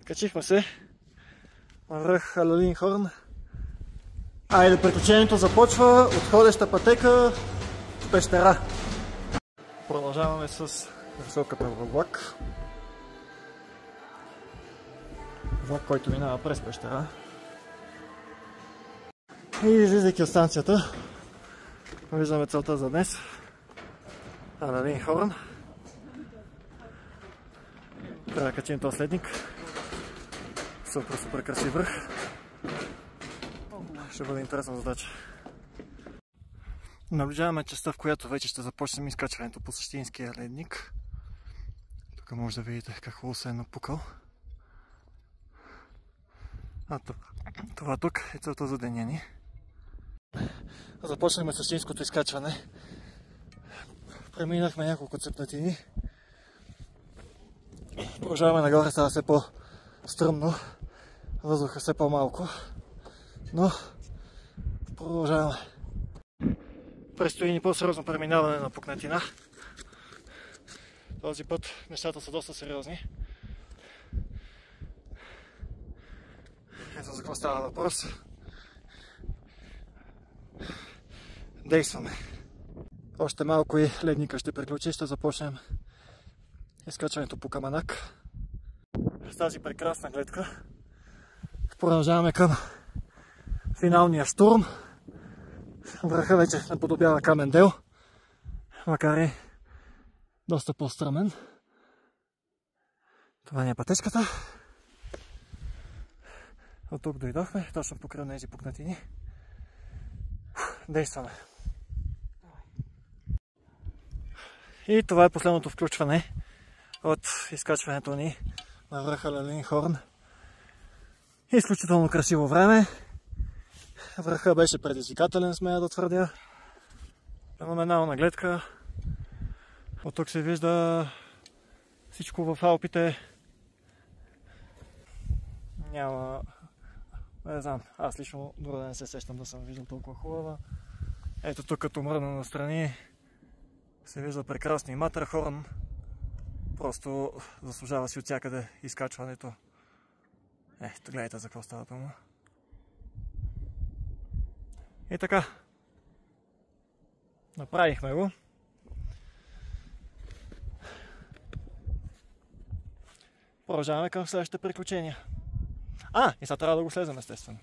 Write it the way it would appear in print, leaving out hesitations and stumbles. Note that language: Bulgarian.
Качихме се на връх Халелинхорн. Айде, приключението започва от ходеща пътека в пещера. Продължаваме с високата влак. Влак, който минава през пещера. И излизайки от станцията, виждаме целта за днес. Халелинхорн. Трябва да качим този следник. Супер красив връх. Ще бъде интересна задача. Наближаваме частта, в която вече ще започнем изкачването по същинския ледник. Тук може да видите как хубаво се е напукал. А това тук е целта за деня ни. Започнахме същинското изкачване. Преминахме няколко цепнатини. Продължаваме нагоре, става все по-стръмно. Въздуха все по-малко. Но продължаваме. Предстои ни по-сериозно преминаване на пукнатина. Този път нещата са доста сериозни. Ето за какво става въпрос. Действаме. Още малко и ледника ще приключи. Ще започнем изкачването по камънак. С тази прекрасна гледка продължаваме към финалния штурм. Връха вече наподобява камен дел, макар и доста по-стръмен. Това ни е пътечката. От тук дойдохме, точно покрай тези пукнатини. Действаме. И това е последното включване от изкачването ни на връх Халелинхорн. Изключително красиво време. Връха беше предизвикателен, смея да твърдя. Феноменална гледка. От тук се вижда всичко в Алпите. Няма... Не знам, аз лично дори да не се сещам да съм виждал толкова хубава. Ето тук, като мръдна настрани, се вижда прекрасни Матърхорн. Просто заслужава си от всякъде изкачването. Ето, гледайте за какво става дума. И така. Направихме го. Продължаваме към следващите приключения. И сега трябва да го слезем, естествено.